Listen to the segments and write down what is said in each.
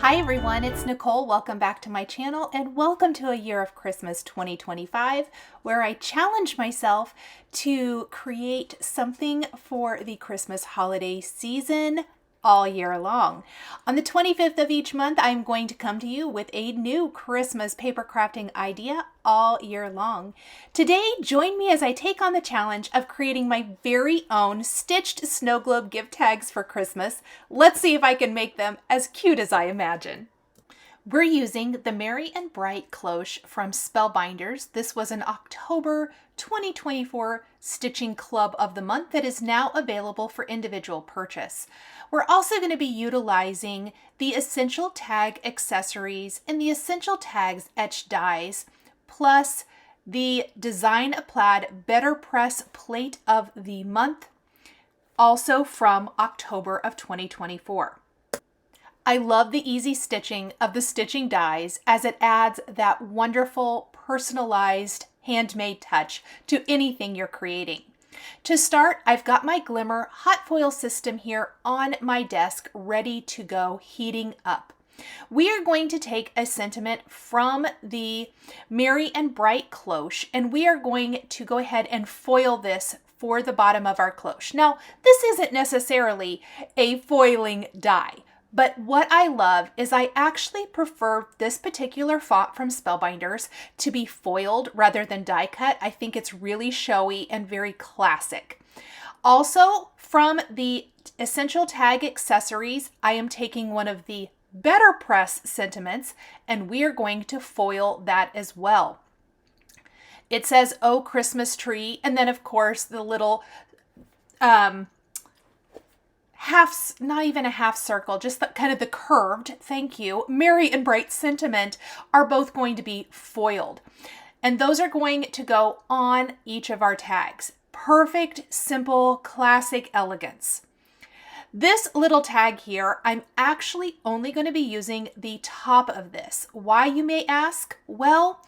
Hi everyone, it's Nicole. Welcome back to my channel and welcome to A Year of Christmas 2025, where I challenge myself to create something for the Christmas holiday season all year long. On the 25th of each month, I'm going to come to you with a new Christmas paper crafting idea all year long. Today, join me as I take on the challenge of creating my very own stitched snow globe gift tags for Christmas. Let's see if I can make them as cute as I imagine. We're using the Merry and Bright Cloche from Spellbinders. This was an October 2024 Stitching Club of the Month that is now available for individual purchase. We're also going to be utilizing the Essential Tag accessories and the Essential Tags etched dies, plus the Design a Plaid BetterPress Plate of the Month, also from October of 2024. I love the easy stitching of the stitching dies as it adds that wonderful personalized handmade touch to anything you're creating. To start, I've got my Glimmer hot foil system here on my desk ready to go, heating up. We are going to take a sentiment from the Merry and Bright Cloche and we are going to go ahead and foil this for the bottom of our cloche. Now, this isn't necessarily a foiling die, but what I love is I actually prefer this particular font from Spellbinders to be foiled rather than die cut. I think it's really showy and very classic. Also, from the Essential Tag accessories, I am taking one of the BetterPress sentiments and we are going to foil that as well. It says, "Oh, Christmas tree," and then of course the little not even a half circle, just kind of the curved, thank you, Merry and Bright sentiment are both going to be foiled. And those are going to go on each of our tags. Perfect, simple, classic elegance. This little tag here, I'm actually only going to be using the top of this. Why, you may ask? Well,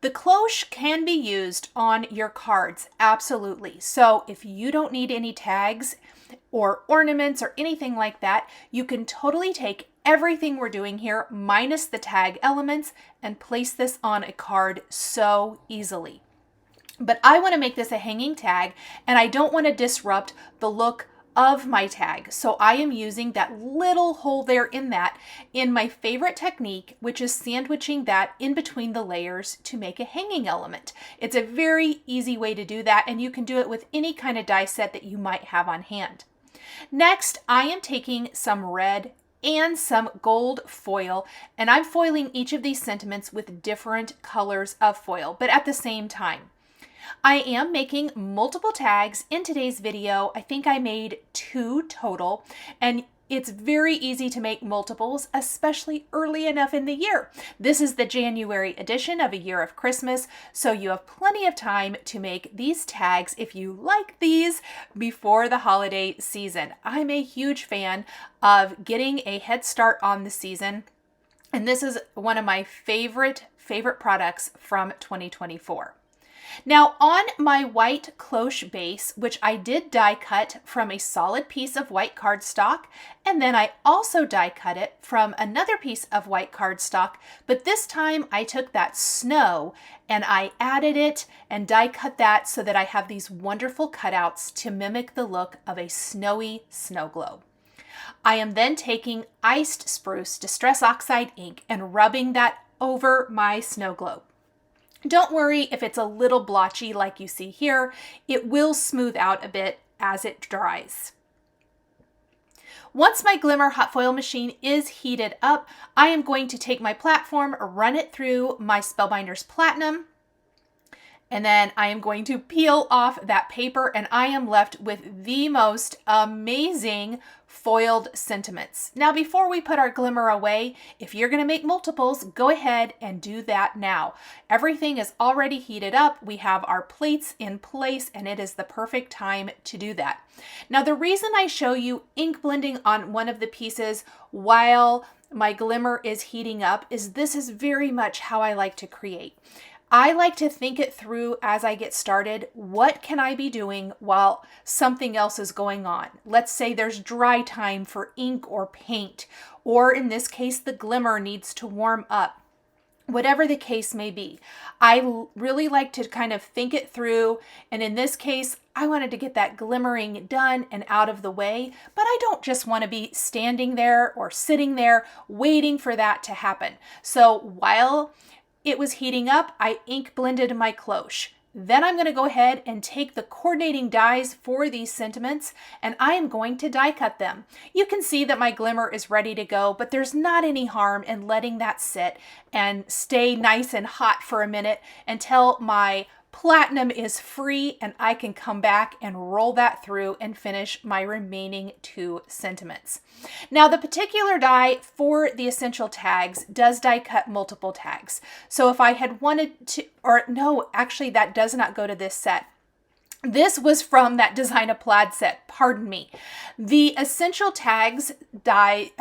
the cloche can be used on your cards, absolutely. So if you don't need any tags or ornaments or anything like that, you can totally take everything we're doing here minus the tag elements and place this on a card so easily. But I want to make this a hanging tag and I don't want to disrupt the look of my tag. So I am using that little hole there in that in my favorite technique, which is sandwiching that in between the layers to make a hanging element. It's a very easy way to do that and you can do it with any kind of die set that you might have on hand. Next, I am taking some red and some gold foil and I'm foiling each of these sentiments with different colors of foil, but at the same time. I am making multiple tags in today's video. I think I made 2 total, and it's very easy to make multiples, especially early enough in the year. This is the January edition of A Year of Christmas, so you have plenty of time to make these tags if you like these before the holiday season. I'm a huge fan of getting a head start on the season, and this is one of my favorite products from 2024. Now on my white cloche base, which I did die cut from a solid piece of white cardstock, and then I also die cut it from another piece of white cardstock, but this time I took that snow and I added it and die cut that so that I have these wonderful cutouts to mimic the look of a snowy snow globe. I am then taking iced spruce Distress Oxide ink and rubbing that over my snow globe. Don't worry if it's a little blotchy like you see here. It will smooth out a bit as it dries. Once my Glimmer hot foil machine is heated up, I am going to take my platform, run it through my Spellbinders Platinum, and then I am going to peel off that paper and I am left with the most amazing foiled sentiments. Now, before we put our Glimmer away, if you're going to make multiples, go ahead and do that now. Everything is already heated up. We have our plates in place and it is the perfect time to do that. Now, the reason I show you ink blending on one of the pieces while my Glimmer is heating up is this is very much how I like to create. I like to think it through as I get started. What can I be doing while something else is going on? Let's say there's dry time for ink or paint, or in this case, the glimmer needs to warm up. Whatever the case may be, I really like to kind of think it through. And in this case, I wanted to get that glimmering done and out of the way, but I don't just want to be standing there or sitting there waiting for that to happen. So while it was heating up, I ink blended my cloche. Then I'm going to go ahead and take the coordinating dies for these sentiments, and I am going to die cut them. You can see that my glimmer is ready to go, but there's not any harm in letting that sit and stay nice and hot for a minute until my platinum is free and I can come back and roll that through and finish my remaining 2 sentiments. Now, the particular die for the essential tags does die cut multiple tags. So if I had wanted to, or no, actually that does not go to this set. This was from that Design a Plaid set, pardon me. The essential tags die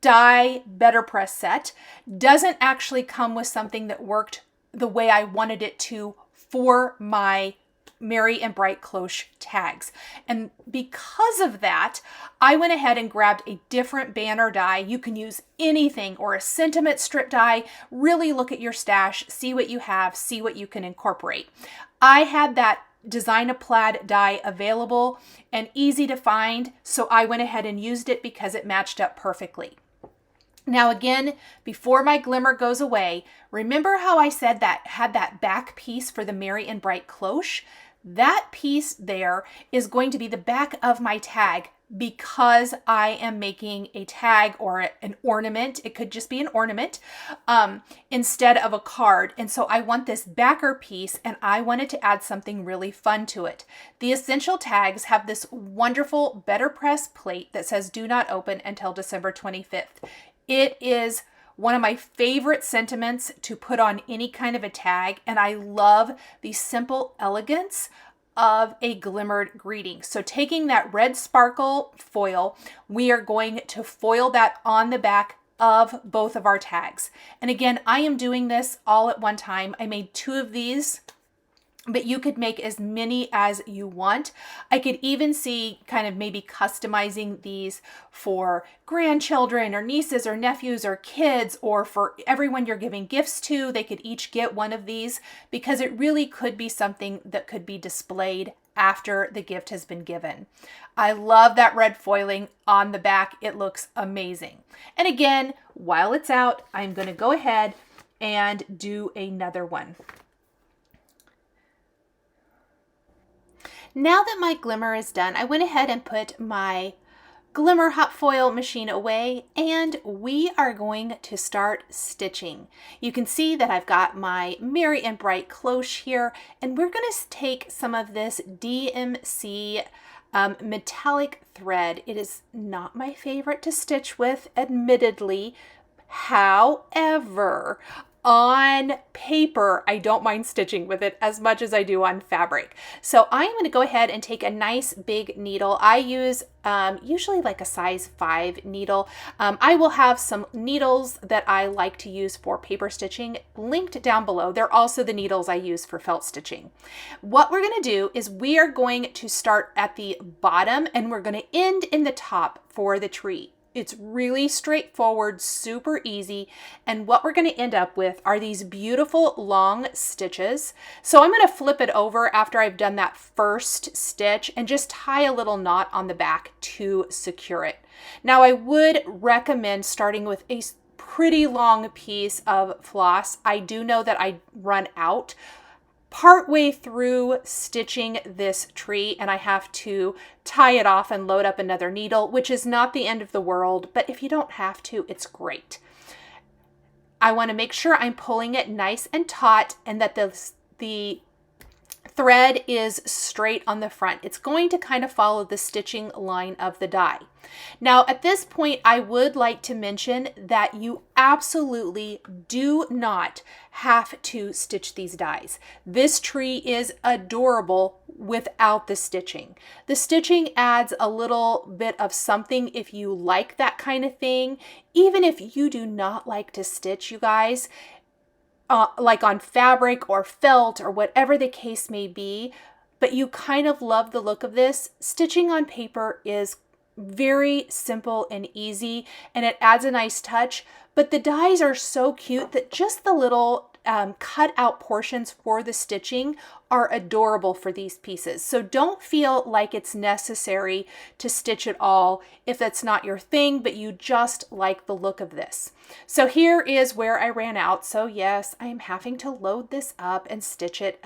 BetterPress set doesn't actually come with something that worked the way I wanted it to for my Merry and Bright Cloche tags. And because of that, I went ahead and grabbed a different banner die. You can use anything, or a sentiment strip die. Really look at your stash, see what you have, see what you can incorporate. I had that Design a Plaid die available and easy to find, so I went ahead and used it because it matched up perfectly. Now again, before my glimmer goes away, remember how I said that had that back piece for the Merry and Bright Cloche? That piece there is going to be the back of my tag because I am making a tag or an ornament. It could just be an ornament instead of a card. And so I want this backer piece, and I wanted to add something really fun to it. The essential tags have this wonderful BetterPress plate that says do not open until December 25th. It is one of my favorite sentiments to put on any kind of a tag, and I love the simple elegance of a glimmered greeting. So taking that red sparkle foil, we are going to foil that on the back of both of our tags. And again, I am doing this all at one time. I made 2 of these, but you could make as many as you want. I could even see kind of maybe customizing these for grandchildren or nieces or nephews or kids, or for everyone you're giving gifts to. They could each get one of these because it really could be something that could be displayed after the gift has been given. I love that red foiling on the back. It looks amazing. And again, while it's out, I'm going to go ahead and do another one. Now that my glimmer is done, I went ahead and put my glimmer hot foil machine away, and we are going to start stitching. You can see that I've got my Merry and Bright Cloche here, and we're going to take some of this DMC metallic thread. It is not my favorite to stitch with, admittedly. However, on paper, I don't mind stitching with it as much as I do on fabric. So I'm going to go ahead and take a nice big needle. I use usually like a size 5 needle. I will have some needles that I like to use for paper stitching linked down below. They're also the needles I use for felt stitching. What we're going to do is we are going to start at the bottom and we're going to end in the top for the tree. It's really straightforward, super easy. And what we're going to end up with are these beautiful long stitches. So I'm going to flip it over after I've done that first stitch and just tie a little knot on the back to secure it. Now I would recommend starting with a pretty long piece of floss. I do know that I run out partway through stitching this tree and I have to tie it off and load up another needle, which is not the end of the world, but if you don't have to, it's great. I want to make sure I'm pulling it nice and taut and that the thread is straight on the front. It's going to kind of follow the stitching line of the die. Now at this point, I would like to mention that you absolutely do not have to stitch these dies. This tree is adorable without the stitching. The stitching adds a little bit of something if you like that kind of thing. Even if you do not like to stitch, you guys, like on fabric or felt or whatever the case may be, but you kind of love the look of this, stitching on paper is very simple and easy, and it adds a nice touch. But the dies are so cute that just the little cut out portions for the stitching are adorable for these pieces. So don't feel like it's necessary to stitch it all if that's not your thing, but you just like the look of this. So here is where I ran out. So yes, I am having to load this up and stitch it.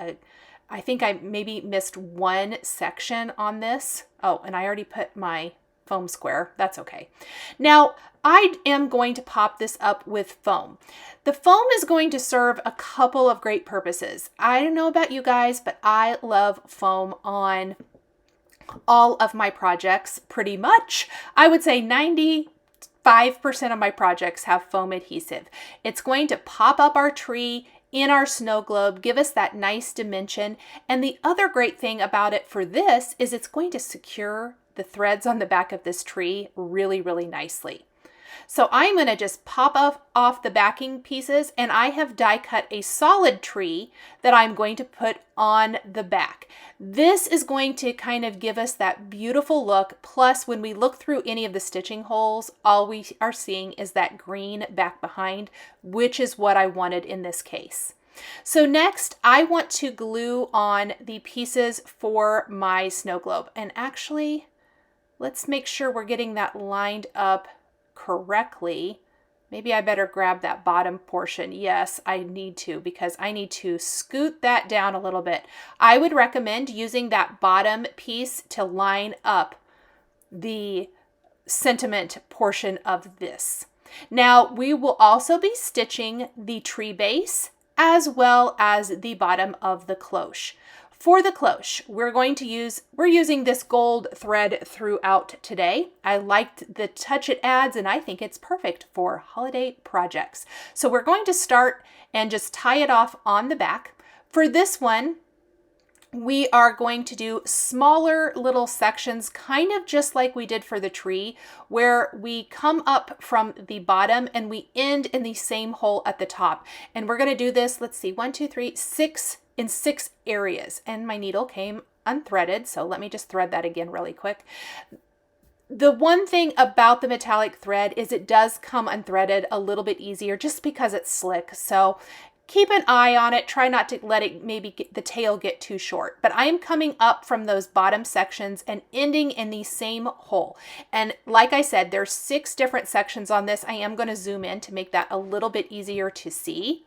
I think I maybe missed one section on this. Oh, and I already put my foam square. That's okay. Now, I am going to pop this up with foam. The foam is going to serve a couple of great purposes. I don't know about you guys, but I love foam on all of my projects pretty much. I would say 95% of my projects have foam adhesive. It's going to pop up our tree in our snow globe, give us that nice dimension. And the other great thing about it for this is it's going to secure the threads on the back of this tree really, really nicely. So I'm going to just pop off the backing pieces, and I have die cut a solid tree that I'm going to put on the back. This is going to kind of give us that beautiful look. Plus, when we look through any of the stitching holes, all we are seeing is that green back behind, which is what I wanted in this case. So next, I want to glue on the pieces for my snow globe. And actually, let's make sure we're getting that lined up correctly. Maybe I better grab that bottom portion. Yes, I need to, because I need to scoot that down a little bit. I would recommend using that bottom piece to line up the sentiment portion of this. Now, we will also be stitching the tree base as well as the bottom of the cloche. For the cloche, we're using this gold thread throughout today. I liked the touch it adds, and I think it's perfect for holiday projects. So we're going to start and just tie it off on the back. For this one, we are going to do smaller little sections, kind of just like we did for the tree, where we come up from the bottom and we end in the same hole at the top. And we're going to do this, let's see, 1, 2, 3, 6 in 6 areas. And my needle came unthreaded, so let me just thread that again really quick. The one thing about the metallic thread is it does come unthreaded a little bit easier just because it's slick. So keep an eye on it. Try not to let it the tail get too short. But I am coming up from those bottom sections and ending in the same hole. And like I said, there's 6 different sections on this. I am going to zoom in to make that a little bit easier to see.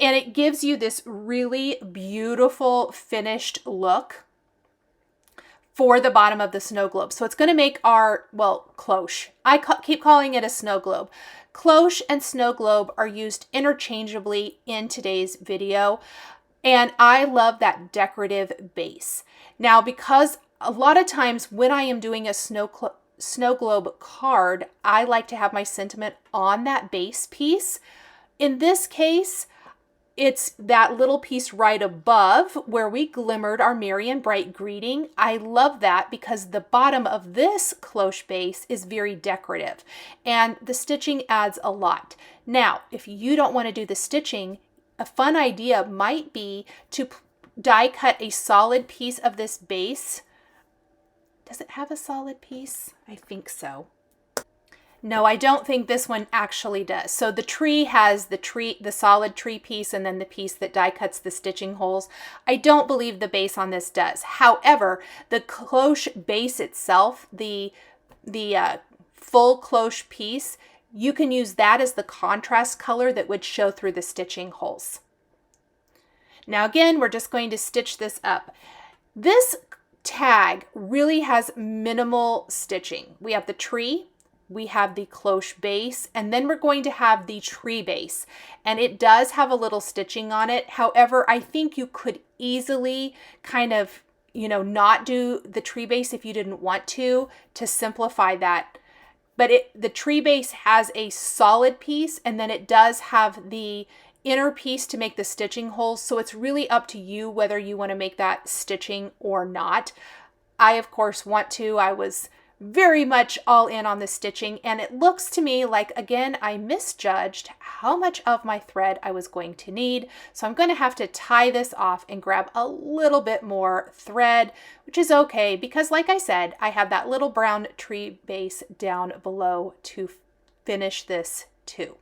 And it gives you this really beautiful finished look for the bottom of the snow globe. So it's going to make our, well, cloche. I keep calling it a snow globe. Cloche and snow globe are used interchangeably in today's video. And I love that decorative base. Now, because a lot of times when I am doing a snow globe card, I like to have my sentiment on that base piece. In this case, it's that little piece right above where we glimmered our merry and bright greeting. I love that because the bottom of this cloche base is very decorative and the stitching adds a lot. Now, if you don't want to do the stitching, a fun idea might be to die cut a solid piece of this base. Does it have a solid piece? I think so. No, I don't think this one actually does. So the tree has the solid tree piece and then the piece that die cuts the stitching holes. I don't believe the base on this does. However, the cloche base itself, the full cloche piece, you can use that as the contrast color that would show through the stitching holes. Now again, we're just going to stitch this up. This tag really has minimal stitching. We have the tree, we have the cloche base, and then we're going to have the tree base. And it does have a little stitching on it. However, I think you could easily kind of, not do the tree base if you didn't want to simplify that. But the tree base has a solid piece, and then it does have the inner piece to make the stitching holes. So it's really up to you whether you want to make that stitching or not. I, of course, want to. I was very much all in on the stitching, and it looks to me like, again, I misjudged how much of my thread I was going to need. So I'm going to have to tie this off and grab a little bit more thread, which is okay because, like I said, I have that little brown tree base down below to finish this too.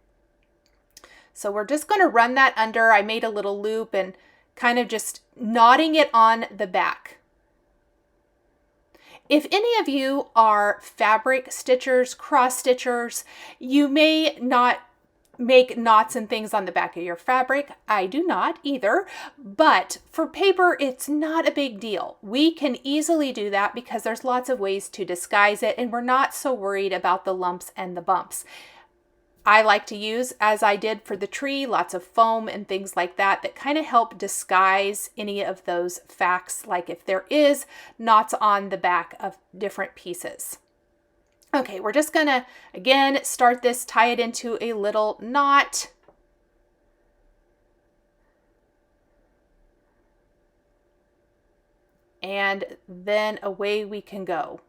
So we're just going to run that under. I made a little loop and kind of just knotting it on the back. If any of you are fabric stitchers, cross stitchers, you may not make knots and things on the back of your fabric. I do not either, but for paper, it's not a big deal. We can easily do that because there's lots of ways to disguise it, and we're not so worried about the lumps and the bumps. I like to use, as I did for the tree, lots of foam and things like that that kind of help disguise any of those facts, like if there is knots on the back of different pieces. Okay, we're just gonna, again, start this, tie it into a little knot. And then away we can go.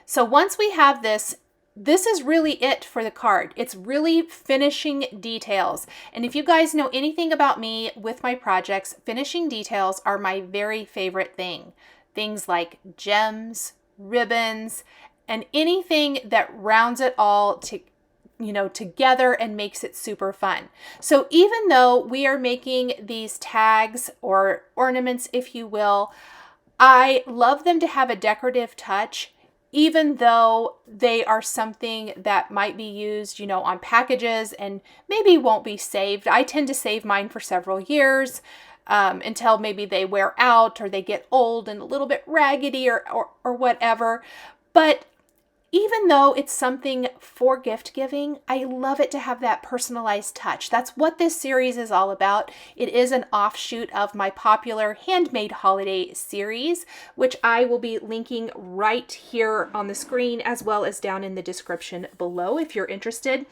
So once we have this, this is really it for the card. It's really finishing details. And if you guys know anything about me with my projects, finishing details are my very favorite thing. Things like gems, ribbons, and anything that rounds it all together and makes it super fun. So even though we are making these tags or ornaments, if you will, I love them to have a decorative touch, even though they are something that might be used, on packages and maybe won't be saved. I tend to save mine for several years until maybe they wear out or they get old and a little bit raggedy or whatever. But even though it's something for gift giving, I love it to have that personalized touch. That's what this series is all about. It is an offshoot of my popular handmade holiday series, which I will be linking right here on the screen as well as down in the description below if you're interested.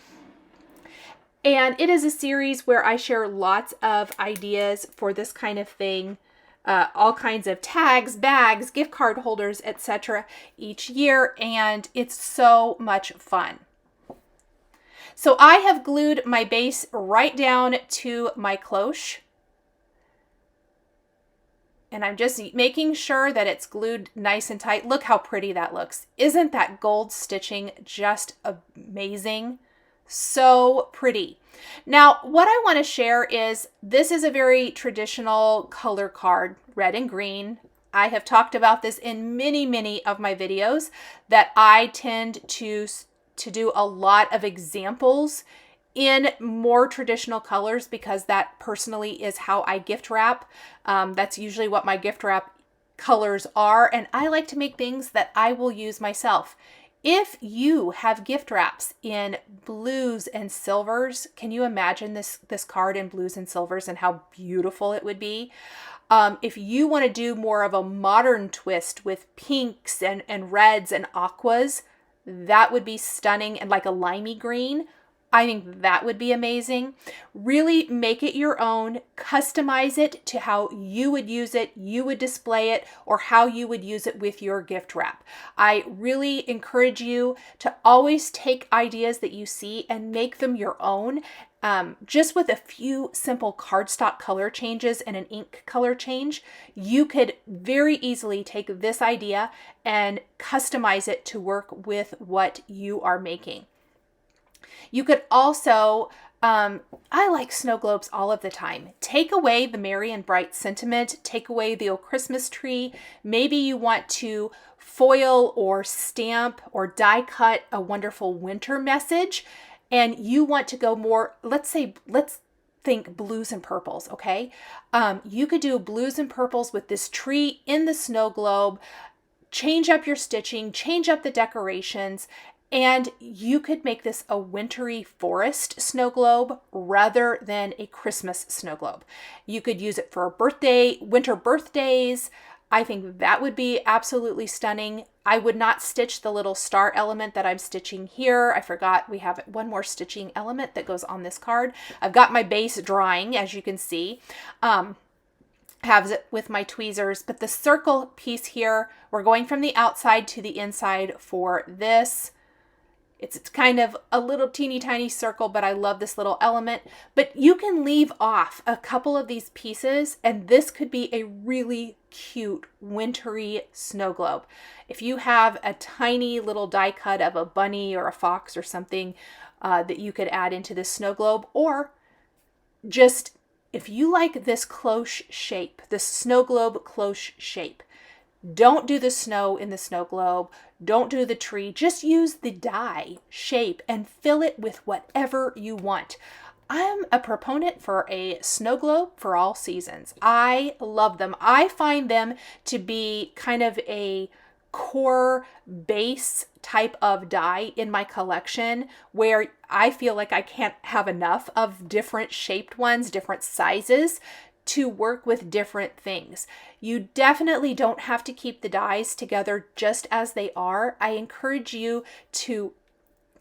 And it is a series where I share lots of ideas for this kind of thing. All kinds of tags, bags, gift card holders, etc. each year, and it's so much fun. So I have glued my base right down to my cloche, and I'm just making sure that it's glued nice and tight. Look how pretty that looks. Isn't that gold stitching just amazing? So pretty. Now, what I want to share is this is a very traditional color card, red and green. I have talked about this in many of my videos that I tend to do a lot of examples in more traditional colors because that personally is how I gift wrap. That's usually what my gift wrap colors are, and I like to make things that I will use myself. If you have gift wraps in blues and silvers, can you imagine this card in blues and silvers and how beautiful it would be? If you want to do more of a modern twist with pinks and reds and aquas, that would be stunning, and like a limey green. I think that would be amazing. Really make it your own, customize it to how you would use it, you would display it, or how you would use it with your gift wrap. I really encourage you to always take ideas that you see and make them your own. Just with a few simple cardstock color changes and an ink color change, you could very easily take this idea and customize it to work with what you are making. You could also, I like snow globes all of the time. Take away the merry and bright sentiment, take away the old Christmas tree. Maybe you want to foil or stamp or die cut a wonderful winter message, and you want to go more, let's think blues and purples, okay? You could do blues and purples with this tree in the snow globe, change up your stitching, change up the decorations, and you could make this a wintry forest snow globe rather than a Christmas snow globe. You could use it for winter birthdays. I think that would be absolutely stunning. I would not stitch the little star element that I'm stitching here. I forgot we have one more stitching element that goes on this card. I've got my base drying, as you can see. have it with my tweezers, but the circle piece here, we're going from the outside to the inside for this. It's kind of a little teeny tiny circle, but I love this little element. But you can leave off a couple of these pieces, and this could be a really cute wintry snow globe. If you have a tiny little die cut of a bunny or a fox or something that you could add into this snow globe, or just if you like this cloche shape, this snow globe cloche shape, don't do the snow in the snow globe. Don't do the tree. Just use the die shape and fill it with whatever you want. I'm a proponent for a snow globe for all seasons. I love them. I find them to be kind of a core base type of die in my collection where I feel like I can't have enough of different shaped ones, different sizes to work with different things. You definitely don't have to keep the dies together just as they are. I encourage you to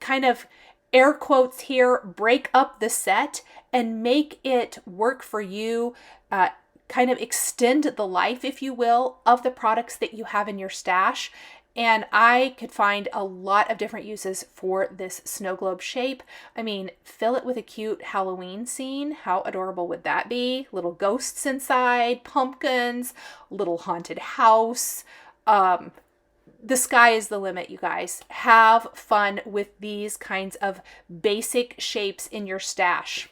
kind of, air quotes here, break up the set and make it work for you, kind of extend the life, if you will, of the products that you have in your stash. And I could find a lot of different uses for this snow globe shape. I mean, fill it with a cute Halloween scene. How adorable would that be? Little ghosts inside, pumpkins, little haunted house. The sky is the limit, you guys. Have fun with these kinds of basic shapes in your stash.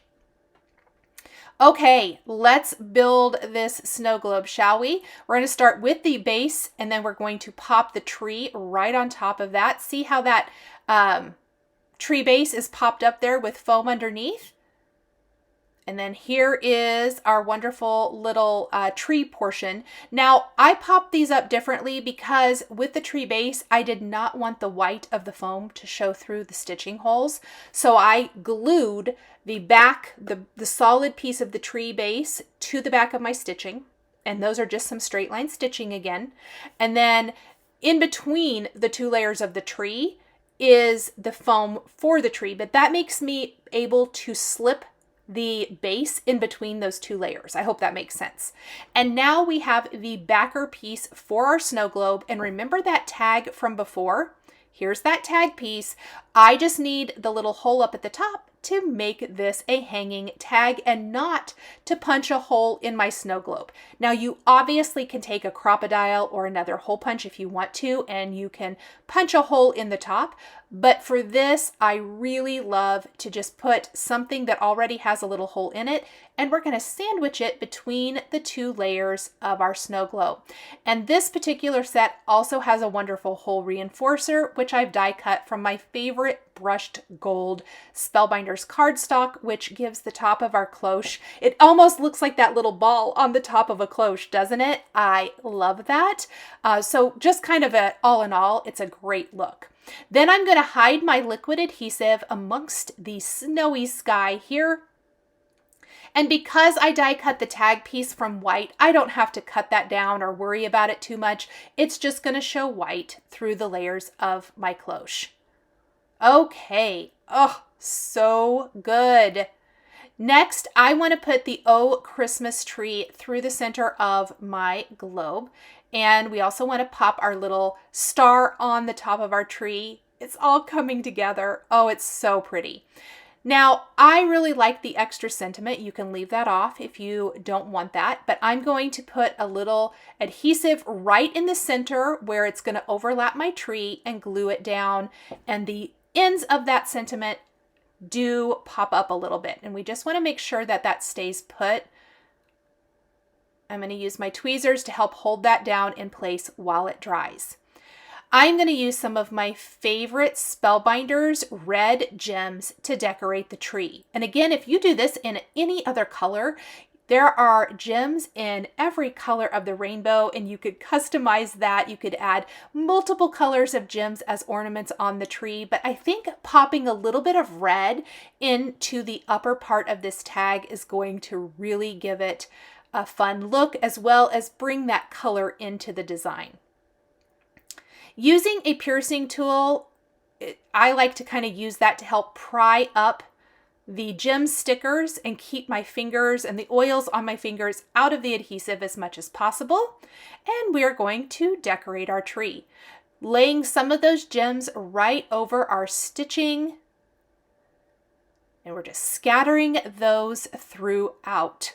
Okay, let's build this snow globe, shall we? We're going to start with the base, and then we're going to pop the tree right on top of that. See how that tree base is popped up there with foam underneath? And then here is our wonderful little tree portion. Now, I popped these up differently because with the tree base, I did not want the white of the foam to show through the stitching holes. So I glued the back, the solid piece of the tree base to the back of my stitching. And those are just some straight line stitching again. And then in between the two layers of the tree is the foam for the tree, but that makes me able to slip the base in between those two layers. I hope that makes sense. And now we have the backer piece for our snow globe. And remember that tag from before? Here's that tag piece. I just need the little hole up at the top to make this a hanging tag and not to punch a hole in my snow globe. Now you obviously can take a crocodile or another hole punch if you want to, and you can punch a hole in the top. But for this, I really love to just put something that already has a little hole in it, and we're going to sandwich it between the two layers of our snow globe. And this particular set also has a wonderful hole reinforcer, which I've die cut from my favorite brushed gold Spellbinders cardstock, which gives the top of our cloche. It almost looks like that little ball on the top of a cloche, doesn't it? I love that. So just kind of all in all, it's a great look. Then I'm going to hide my liquid adhesive amongst the snowy sky here. And because I die cut the tag piece from white, I don't have to cut that down or worry about it too much. It's just going to show white through the layers of my cloche. Okay. Oh, so good. Next, I want to put the Oh Christmas tree through the center of my globe. And we also want to pop our little star on the top of our tree. It's all coming together. Oh, it's so pretty. Now, I really like the extra sentiment. You can leave that off if you don't want that, but I'm going to put a little adhesive right in the center where it's going to overlap my tree and glue it down. And the ends of that sentiment do pop up a little bit. And we just want to make sure that that stays put. I'm going to use my tweezers to help hold that down in place while it dries. I'm going to use some of my favorite Spellbinders red gems to decorate the tree. And again, if you do this in any other color, there are gems in every color of the rainbow, and you could customize that. You could add multiple colors of gems as ornaments on the tree, but I think popping a little bit of red into the upper part of this tag is going to really give it a fun look, as well as bring that color into the design. Using a piercing tool, I like to kind of use that to help pry up the gem stickers and keep my fingers and the oils on my fingers out of the adhesive as much as possible. And we are going to decorate our tree, laying some of those gems right over our stitching. And we're just scattering those throughout.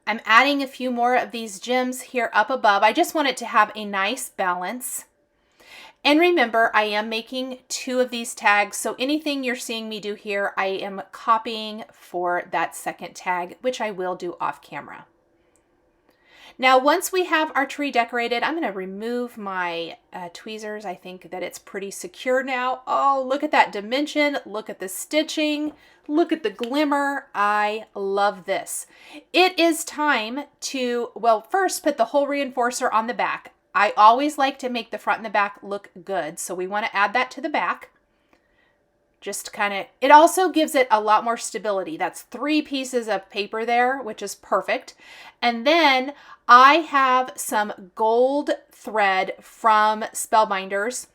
I'm adding a few more of these gems here up above. I just want it to have a nice balance. And remember, I am making 2 of these tags, so anything you're seeing me do here, I am copying for that second tag, which I will do off camera. Now, once we have our tree decorated, I'm going to remove my tweezers. I think that it's pretty secure now. Oh, look at that dimension. Look at the stitching. Look at the glimmer. I love this. It is time to, well, first put the hole reinforcer on the back. I always like to make the front and the back look good, so we want to add that to the back. Just kind of, it also gives it a lot more stability. That's 3 pieces of paper there, which is perfect. And then I have some gold thread from Spellbinders.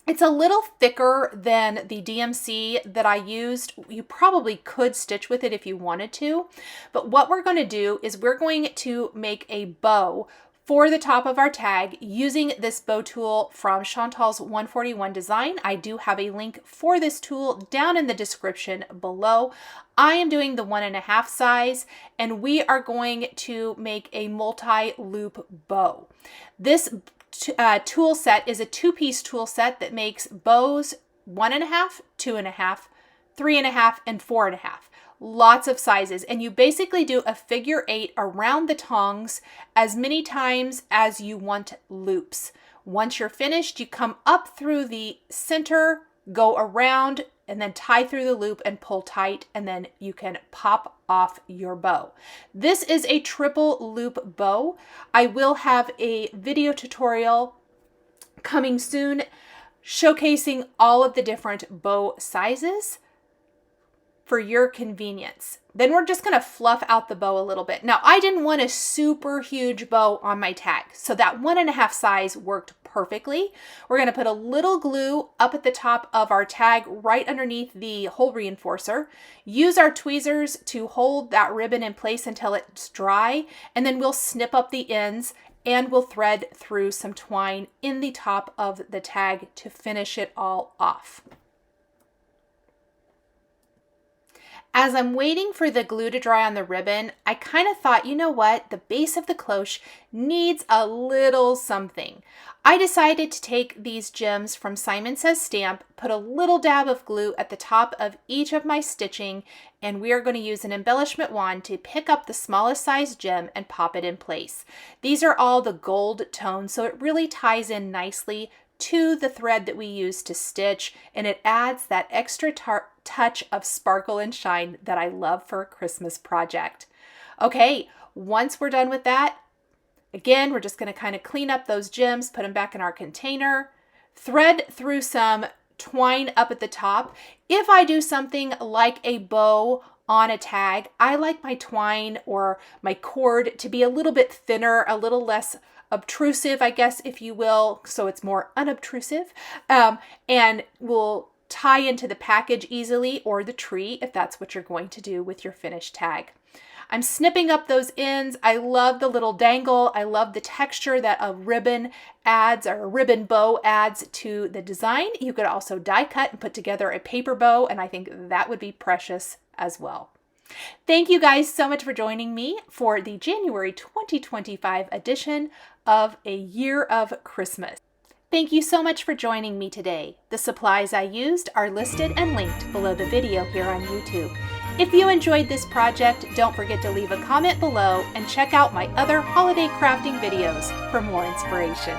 It's a little thicker than the DMC that I used. You probably could stitch with it if you wanted to, but what we're going to do is we're going to make a bow for the top of our tag using this bow tool from Chantal's 141 design. I do have a link for this tool down in the description below. I am doing the 1.5 size, and we are going to make a multi-loop bow. This tool set is a 2-piece tool set that makes bows 1.5, 2.5, 3.5, and 4.5. Lots of sizes, and you basically do a figure 8 around the tongs as many times as you want loops. Once you're finished, you come up through the center, go around, and then tie through the loop and pull tight, and then you can pop off your bow. This is a triple loop bow. I will have a video tutorial coming soon showcasing all of the different bow sizes for your convenience. Then we're just gonna fluff out the bow a little bit. Now, I didn't want a super huge bow on my tag, so that 1.5 size worked perfectly. We're gonna put a little glue up at the top of our tag right underneath the hole reinforcer. Use our tweezers to hold that ribbon in place until it's dry, and then we'll snip up the ends and we'll thread through some twine in the top of the tag to finish it all off. As I'm waiting for the glue to dry on the ribbon, I kind of thought, you know what, the base of the cloche needs a little something. I decided to take these gems from Simon Says Stamp, put a little dab of glue at the top of each of my stitching, and we are going to use an embellishment wand to pick up the smallest size gem and pop it in place. These are all the gold tones, so it really ties in nicely to the thread that we use to stitch, and it adds that extra touch of sparkle and shine that I love for a Christmas project. Okay, once we're done with that, again, we're just going to kind of clean up those gems, put them back in our container, thread through some twine up at the top. If I do something like a bow on a tag, I like my twine or my cord to be a little bit thinner, a little less obtrusive, I guess, if you will, so it's more unobtrusive, and will tie into the package easily, or the tree if that's what you're going to do with your finished tag. I'm snipping up those ends. I love the little dangle. I love the texture that a ribbon adds, or a ribbon bow adds to the design. You could also die cut and put together a paper bow, and I think that would be precious as well. Thank you guys so much for joining me for the January 2025 edition of A Year of Christmas. Thank you so much for joining me today. The supplies I used are listed and linked below the video here on YouTube. If you enjoyed this project, don't forget to leave a comment below and check out my other holiday crafting videos for more inspiration.